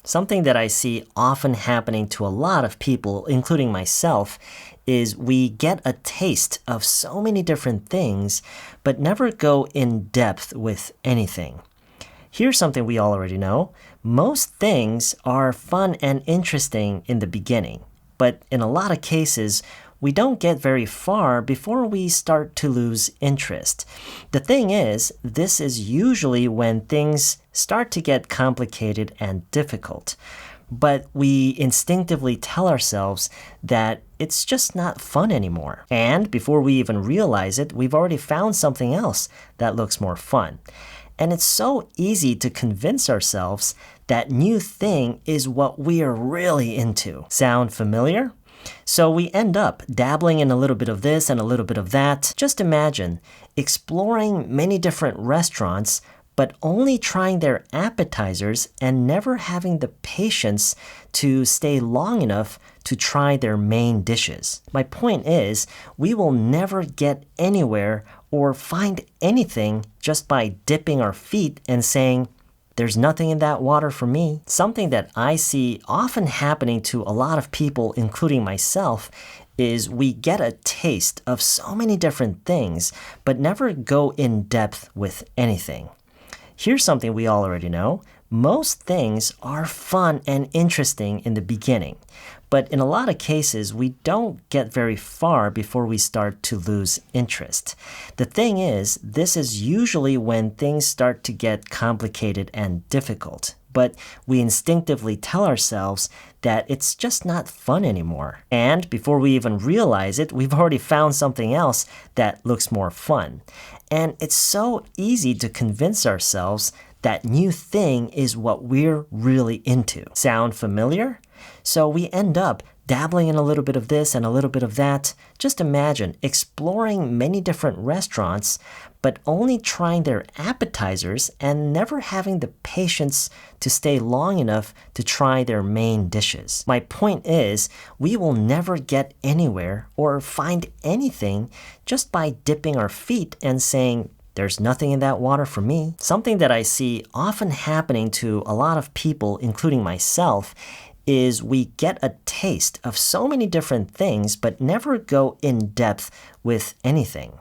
Something that I see often happening to a lot of people, including myself, is we get a taste of so many different things, but never go in depth with anything. Here's something we all already know. Most things are fun and interesting in the beginning, but in a lot of cases, we don't get very far before we start to lose interest. The thing is, this is usually when things start to get complicated and difficult. But we instinctively tell ourselves that it's just not fun anymore. And before we even realize it, we've already found something else that looks more fun. And it's so easy to convince ourselves that new thing is what we are really into. Sound familiar? So we end up dabbling in a little bit of this and a little bit of that. Just imagine exploring many different restaurants, but only trying their appetizers and never having the patience to stay long enough to try their main dishes. My point is, we will never get anywhere or find anything just by dipping our feet and saying, there's nothing in that water for me. Something that I see often happening to a lot of people, including myself, is we get a taste of so many different things, but never go in depth with anything. Here's something we all already know. Most things are fun and interesting in the beginning, but in a lot of cases, we don't get very far before we start to lose interest. The thing is, this is usually when things start to get complicated and difficult, but we instinctively tell ourselves that it's just not fun anymore. And before we even realize it, we've already found something else that looks more fun. And it's so easy to convince ourselves that new thing is what we're really into. Sound familiar? So we end up dabbling in a little bit of this and a little bit of that. Just imagine exploring many different restaurants, but only trying their appetizers and never having the patience to stay long enough to try their main dishes. My point is, we will never get anywhere or find anything just by dipping our feet and saying, there's nothing in that water for me. Something that I see often happening to a lot of people, including myself, is we get a taste of so many different things, but never go in depth with anything.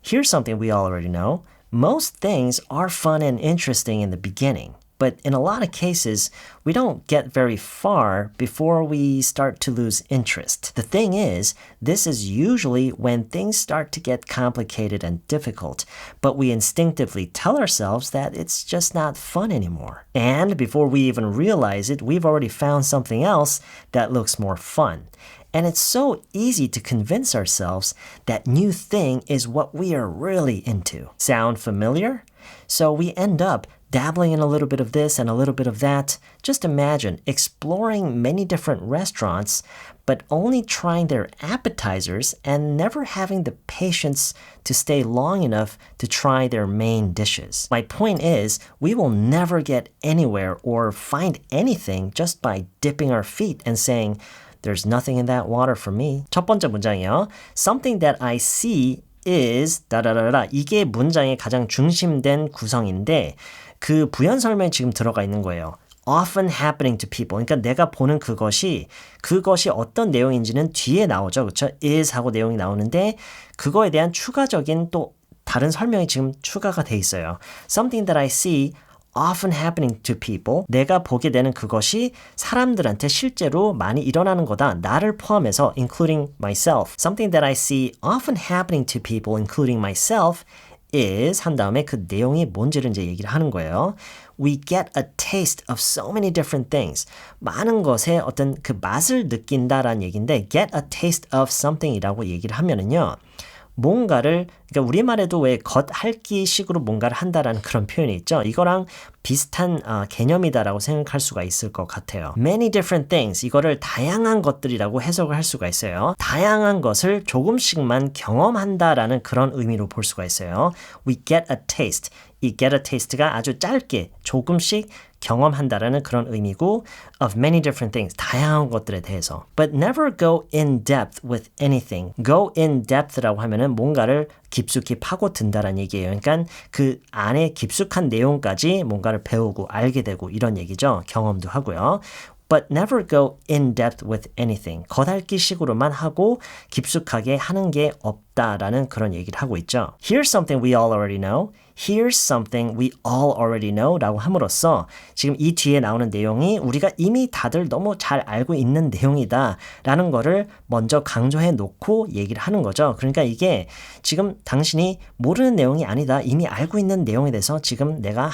Here's something we all already know. Most things are fun and interesting in the beginning, but in a lot of cases, we don't get very far before we start to lose interest. The thing is, this is usually when things start to get complicated and difficult, but we instinctively tell ourselves that it's just not fun anymore. And before we even realize it, we've already found something else that looks more fun. And it's so easy to convince ourselves that new thing is what we are really into. Sound familiar? So we end up dabbling in a little bit of this and a little bit of that. Just imagine exploring many different restaurants, but only trying their appetizers and never having the patience to stay long enough to try their main dishes. My point is, we will never get anywhere or find anything just by dipping our feet and saying, there's nothing in that water for me. 첫 번째 문장이요. Something that I see is 다다다다. 이게 문장의 가장 중심된 구성인데 그 부연 설명이 지금 들어가 있는 거예요. Often happening to people. 그러니까 내가 보는 그것이 어떤 내용인지는 뒤에 나오죠. 그렇죠? is 하고 내용이 나오는데 그거에 대한 추가적인 또 다른 설명이 지금 추가가 돼 있어요. Something that I see often happening to people. 내가 보게 되는 그것이 사람들한테 실제로 많이 일어나는 거다. 나를 포함해서 including myself. Something that I see often happening to people including myself is 한 다음에 그 내용이 뭔지를 이제 얘기를 하는 거예요. We get a taste of so many different things. 많은 것의 어떤 그 맛을 느낀다라는 얘기인데 get a taste of something이라고 얘기를 하면은요. 뭔가를 그러니까 우리말에도 왜 겉핥기식으로 뭔가를 한다라는 그런 표현이 있죠. 이거랑 비슷한 개념이다라고 생각할 수가 있을 것 같아요. Many different things. 이거를 다양한 것들이라고 해석을 할 수가 있어요. 다양한 것을 조금씩만 경험한다라는 그런 의미로 볼 수가 있어요. We get a taste. 이 get a taste가 아주 짧게 조금씩 경험한다라는 그런 의미고 of many different things, 다양한 것들에 대해서. But never go in depth with anything. Go in depth라고 하면은 뭔가를 깊숙이 파고든다라는 얘기예요. 그러니까 그 안에 깊숙한 내용까지 뭔가를 배우고 알게 되고 이런 얘기죠. 경험도 하고요. But never go in depth with anything. 겉핥기식으로만 하고 깊숙하게 하는 게 없다라는 그런 얘기를 하고 있죠. Here's something we all already know. Here's something we all already know 라고 함으로써 지금 이 뒤에 나오는 내용이 우리가 이미 다들 너무 잘 알고 있는 내용이다 라는 거를 먼저 강조해 놓고 얘기를 하는 거죠. 그러니까 이게 지금 당신이 모르는 내용이 아니다. 이미 알고 있는 내용에 대해서 지금 내가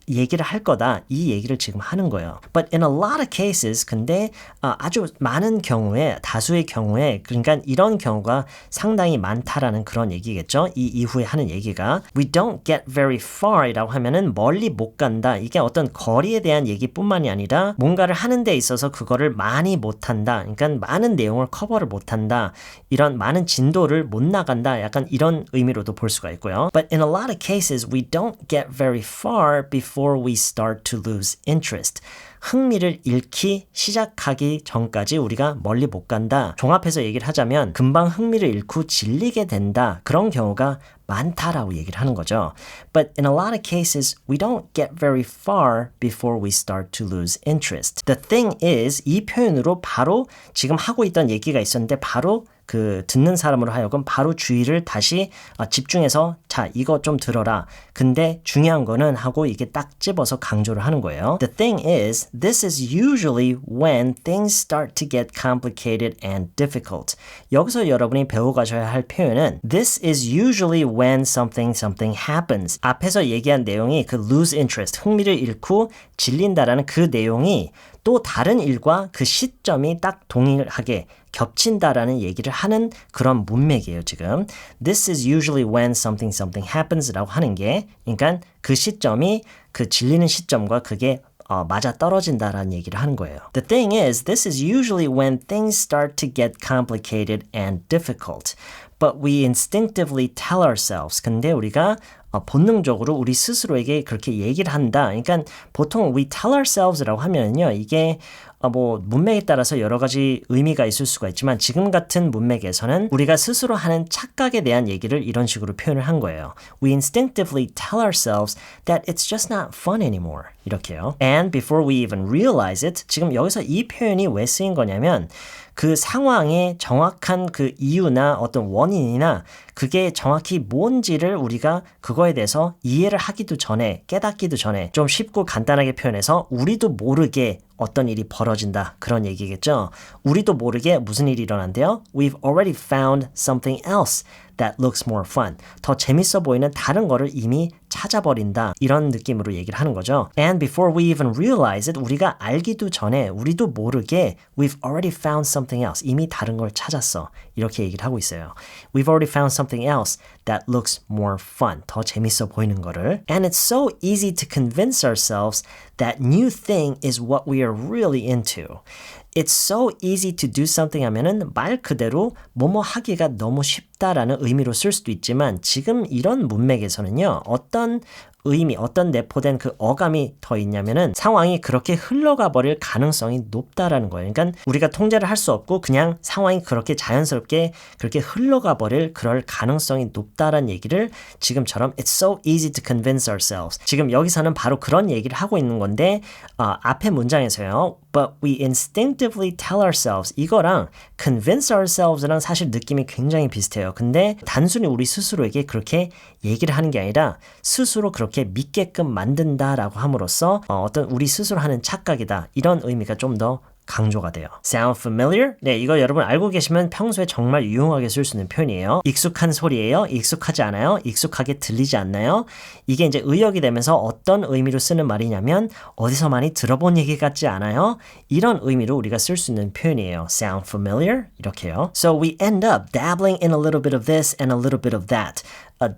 얘기를 할 거다. 이 얘기를 지금 하는 거예요. But in a lot of cases, 근데 아주 많은 경우에, 다수의 경우에, 그러니까 이런 경우가 상당히 많다라는 그런 얘기겠죠. 이 이후에 하는 얘기가 We don't get very far 이라고 하면은 멀리 못 간다. 이게 어떤 거리에 대한 얘기뿐만이 아니라 뭔가를 하는 데 있어서 그거를 많이 못한다. 그러니까 많은 내용을 커버를 못한다. 이런 많은 진도를 못 나간다. 약간 이런 의미로도 볼 수가 있고요. But in a lot of cases, we don't get very far before we start to lose interest. 흥미를 잃기 시작하기 전까지 우리가 멀리 못 간다. 종합해서 얘기를 하자면 금방 흥미를 잃고 질리게 된다. 그런 경우가 많다라고 얘기를 하는 거죠. But in a lot of cases, we don't get very far before we start to lose interest. The thing is, 이 표현으로 바로 지금 하고 있던 얘기가 있었는데 바로 그 듣는 사람으로 하여금 바로 주의를 다시 집중해서 자 이거 좀 들어라. 근데 중요한 거는 하고 이게 딱 집어서 강조를 하는 거예요. The thing is, this is usually when things start to get complicated and difficult. 여기서 여러분이 배워가셔야 할 표현은 This is usually when something happens. 앞에서 얘기한 내용이 그 lose interest, 흥미를 잃고 질린다라는 그 내용이 또 다른 일과 그 시점이 딱 동일하게 겹친다라는 얘기를 하는 그런 문맥이에요, 지금. This is usually when something happens 라고 하는 게, 그러니까 그 시점이 그 질리는 시점과 그게 맞아 떨어진다라는 얘기를 하는 거예요. The thing is, this is usually when things start to get complicated and difficult. But we instinctively tell ourselves. 근데 우리가 본능적으로 우리 스스로에게 그렇게 얘기를 한다. 그러니까 보통 we tell ourselves라고 하면요. 이게 뭐 문맥에 따라서 여러 가지 의미가 있을 수가 있지만 지금 같은 문맥에서는 우리가 스스로 하는 착각에 대한 얘기를 이런 식으로 표현을 한 거예요. We instinctively tell ourselves that it's just not fun anymore. 이렇게요. And before we even realize it, 지금 여기서 이 표현이 왜 쓰인 거냐면 그 상황의 정확한 그 이유나 어떤 원인이나 그게 정확히 뭔지를 우리가 그거에 대해서 이해를 하기도 전에, 깨닫기도 전에 좀 쉽고 간단하게 표현해서 우리도 모르게 어떤 일이 벌어진다. 그런 얘기겠죠. 우리도 모르게 무슨 일이 일어난대요? We've already found something else that looks more fun. 더 재밌어 보이는 다른 거를 이미 찾아버린다. 이런 느낌으로 얘기를 하는 거죠. And before we even realize it, 우리가 알기도 전에 우리도 모르게 We've already found something else. 이미 다른 걸 찾았어. 이렇게 얘기를 하고 있어요. We've already found something else that looks more fun. 더 재밌어 보이는 거를. And it's so easy to convince ourselves that new thing is what we are really into. It's so easy to do something 하면은 말 그대로 뭐뭐 하기가 너무 쉽다라는 의미로 쓸 수도 있지만 지금 이런 문맥에서는요. 어떤 의미, 어떤 내포된 그 어감이 더 있냐면은 상황이 그렇게 흘러가 버릴 가능성이 높다라는 거예요. 그러니까 우리가 통제를 할 수 없고 그냥 상황이 그렇게 자연스럽게 그렇게 흘러가 버릴 그럴 가능성이 높다라는 얘기를 지금처럼 It's so easy to convince ourselves. 지금 여기서는 바로 그런 얘기를 하고 있는 건데 앞에 문장에서요. But we instinctively tell ourselves 이거랑 convince ourselves랑 사실 느낌이 굉장히 비슷해요. 근데 단순히 우리 스스로에게 그렇게 얘기를 하는 게 아니라 스스로 그렇게 믿게끔 만든다라고 함으로써 어떤 우리 스스로 하는 착각이다. 이런 의미가 좀 더 강조가 돼요. Sound familiar? 네, 이거 여러분 알고 계시면 평소에 정말 유용하게 쓸 수 있는 표현이에요. 익숙한 소리예요? 익숙하지 않아요? 익숙하게 들리지 않나요? 이게 이제 의역이 되면서 어떤 의미로 쓰는 말이냐면 어디서 많이 들어본 얘기 같지 않아요? 이런 의미로 우리가 쓸 수 있는 표현이에요. Sound familiar? 이렇게요. So we end up dabbling in a little bit of this and a little bit of that.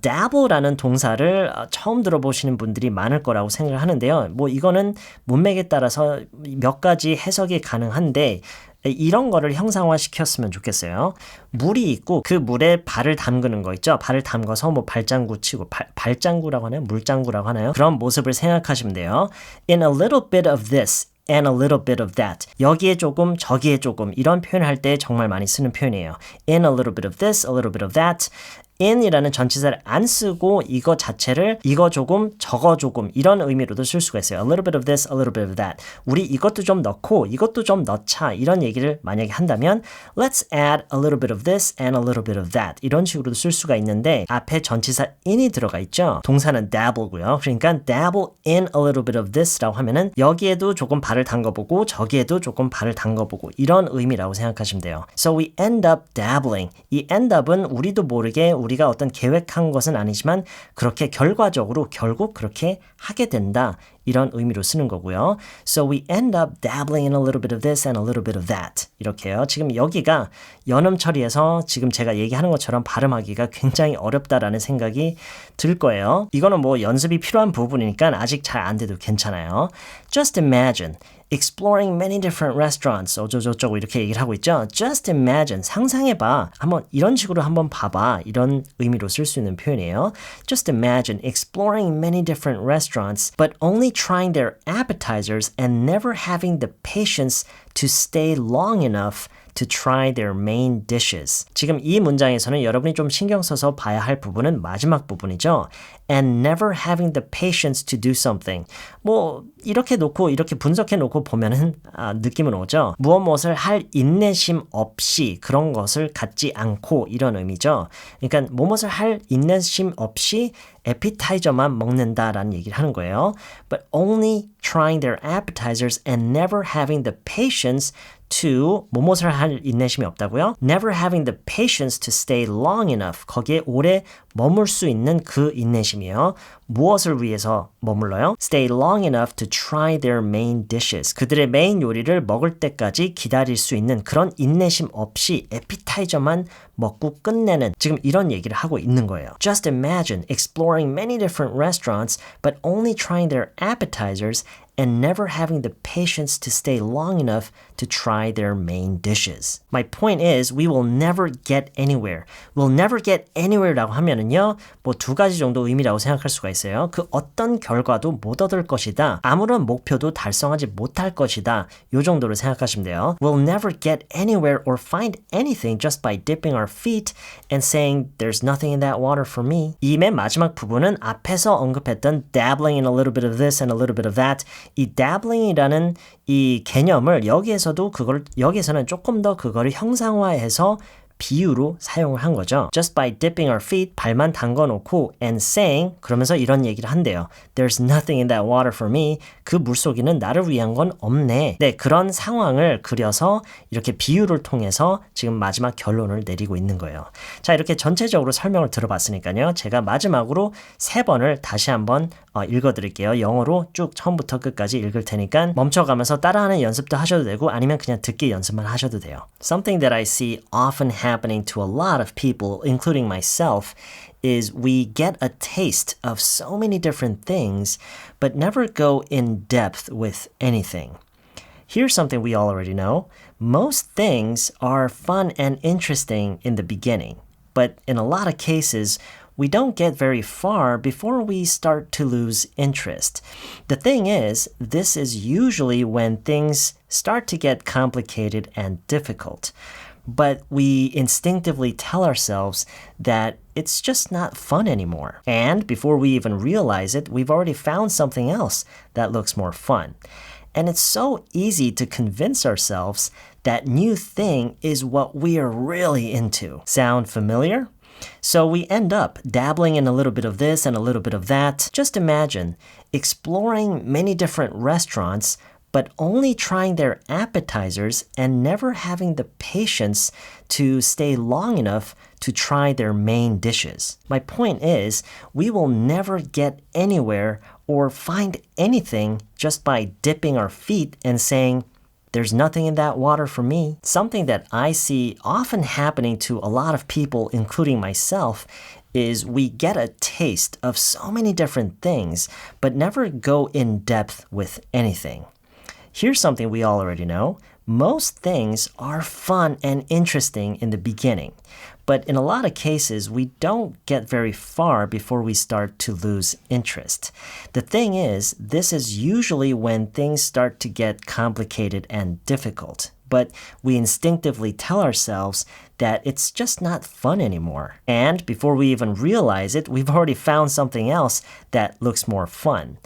dabble라는 동사를 처음 들어보시는 분들이 많을 거라고 생각을 하는데요. 뭐 이거는 문맥에 따라서 몇 가지 해석이 가능한데 이런 거를 형상화시켰으면 좋겠어요. 물이 있고 그 물에 발을 담그는 거 있죠. 발을 담가서 뭐 발장구 치고 발장구라고 하나요? 물장구라고 하나요? 그런 모습을 생각하시면 돼요. In a little bit of this and a little bit of that. 여기에 조금 저기에 조금 이런 표현을 할 때 정말 많이 쓰는 표현이에요. In a little bit of this, a little bit of that. in이라는 전치사를 안 쓰고 이거 자체를 이거 조금 저거 조금 이런 의미로도 쓸 수가 있어요. A little bit of this, a little bit of that. 우리 이것도 좀 넣고 이것도 좀 넣자 이런 얘기를 만약에 한다면 Let's add a little bit of this and a little bit of that 이런 식으로도 쓸 수가 있는데 앞에 전치사 in이 들어가 있죠. 동사는 dabble고요. 그러니까 dabble in a little bit of this라고 하면은 여기에도 조금 발을 담궈보고 저기에도 조금 발을 담궈보고 이런 의미라고 생각하시면 돼요. So we end up dabbling. 이 end up은 우리도 모르게 우리가 어떤 계획한 것은 아니지만 그렇게 결과적으로 결국 그렇게 하게 된다. 이런 의미로 쓰는 거고요. So we end up dabbling in a little bit of this and a little bit of that. 이렇게요. 지금 여기가 연음 처리에서 지금 제가 얘기하는 것처럼 발음하기가 굉장히 어렵다라는 생각이 들 거예요. 이거는 뭐 연습이 필요한 부분이니까 아직 잘 안 돼도 괜찮아요. Just imagine. exploring many different restaurants 어쩌고저쩌고 이렇게 얘기를 하고 있죠. Just imagine, 상상해봐. 한번 이런 식으로 한번 봐봐. 이런 의미로 쓸 수 있는 표현이에요. Just imagine exploring many different restaurants but only trying their appetizers and never having the patience to stay long enough to try their main dishes. 지금 이 문장에서는 여러분이 좀 신경 써서 봐야 할 부분은 마지막 부분이죠. And never having the patience to do something. 뭐 이렇게 놓고 이렇게 분석해 놓고 보면은 느낌은 오죠. 무엇을 할 인내심 없이 그런 것을 갖지 않고 이런 의미죠. 그러니까 무엇을 할 인내심 없이 에피타이저만 먹는다라는 얘기를 하는 거예요. But only trying their appetizers and never having the patience to 무엇을 할 인내심이 없다고요? Never having the patience to stay long enough. 거기에 오래 머물 수 있는 그 인내심이에요. 무엇을 위해서 머물러요? Stay long enough to try their main dishes. 그들의 메인 요리를 먹을 때까지 기다릴 수 있는 그런 인내심 없이 에피타이저만 먹고 끝내는 지금 이런 얘기를 하고 있는 거예요. Just imagine exploring many different restaurants but only trying their appetizers and never having the patience to stay long enough to try their main dishes. My point is, we will never get anywhere. We'll never get anywhere라고 하면은요, 뭐 두 가지 정도 의미라고 생각할 수가 있어요. 그 어떤 결과도 못 얻을 것이다. 아무런 목표도 달성하지 못할 것이다. 요 정도로 생각하시면 돼요. We'll never get anywhere or find anything just by dipping our feet and saying there's nothing in that water for me. 이 맨 마지막 부분은 앞에서 언급했던 dabbling in a little bit of this and a little bit of that. 이 dabbling이라는 이 개념을 여기에서는 조금 더 그거를 형상화해서 비유로 사용을 한 거죠. Just by dipping our feet, 발만 담궈놓고 and saying, 그러면서 이런 얘기를 한대요. There's nothing in that water for me. 그 물속에는 나를 위한 건 없네. 네, 그런 상황을 그려서 이렇게 비유를 통해서 지금 마지막 결론을 내리고 있는 거예요. 자, 이렇게 전체적으로 설명을 들어봤으니까요. 제가 마지막으로 3번을 다시 한번 읽어드릴게요. 영어로 쭉 처음부터 끝까지 읽을 테니까 멈춰가면서 따라하는 연습도 하셔도 되고 아니면 그냥 듣기 연습만 하셔도 돼요. Something that I see often happening to a lot of people, including myself, is we get a taste of so many different things, but never go in depth with anything. Here's something we all already know. Most things are fun and interesting in the beginning, but in a lot of cases, we don't get very far before we start to lose interest. The thing is, this is usually when things start to get complicated and difficult. But we instinctively tell ourselves that it's just not fun anymore. And before we even realize it, we've already found something else that looks more fun. And it's so easy to convince ourselves that new thing is what we are really into. Sound familiar? So we end up dabbling in a little bit of this and a little bit of that. Just imagine exploring many different restaurants but only trying their appetizers and never having the patience to stay long enough to try their main dishes. My point is, we will never get anywhere or find anything just by dipping our feet and saying, there's nothing in that water for me. Something that I see often happening to a lot of people, including myself, is we get a taste of so many different things, but never go in depth with anything. Here's something we all already know. Most things are fun and interesting in the beginning, but in a lot of cases, we don't get very far before we start to lose interest. The thing is, this is usually when things start to get complicated and difficult, but we instinctively tell ourselves that it's just not fun anymore. And before we even realize it, we've already found something else that looks more fun.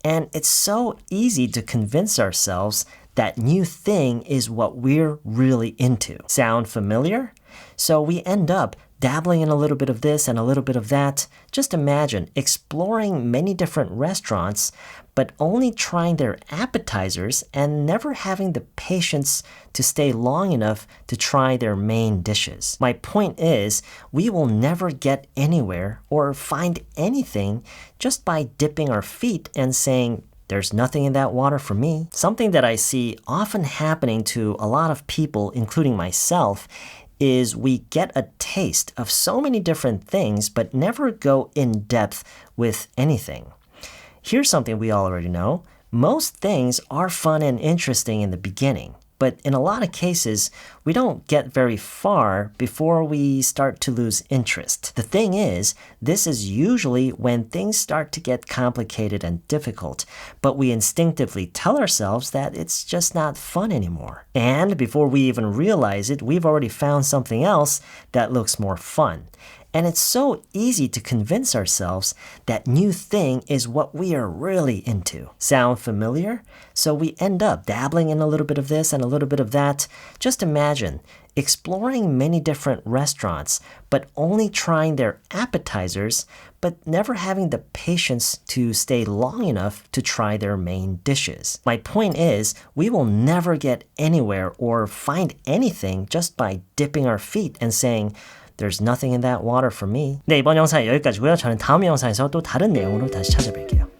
And it's so easy to convince ourselves that new thing is what we're really into. Sound familiar? So we end up dabbling in a little bit of this and a little bit of that. Just imagine exploring many different restaurants, but only trying their appetizers and never having the patience to stay long enough to try their main dishes. My point is, we will never get anywhere or find anything just by dipping our feet and saying, there's nothing in that water for me. Something that I see often happening to a lot of people, including myself, is we get a taste of so many different things, but never go in depth with anything. Here's something we all already know. Most things are fun and interesting in the beginning, but in a lot of cases, we don't get very far before we start to lose interest. The thing is, this is usually when things start to get complicated and difficult, but we instinctively tell ourselves that it's just not fun anymore. And before we even realize it, we've already found something else that looks more fun. And it's so easy to convince ourselves that new thing is what we are really into. Sound familiar? So we end up dabbling in a little bit of this and a little bit of that. Just imagine exploring many different restaurants, but only trying their appetizers, but never having the patience to stay long enough to try their main dishes. My point is, we will never get anywhere or find anything just by dipping our feet and saying, There's nothing in that water for me. 네, 이번 영상 여기까지고요. 저는 다음 영상에서 또 다른 내용으로 다시 찾아뵐게요.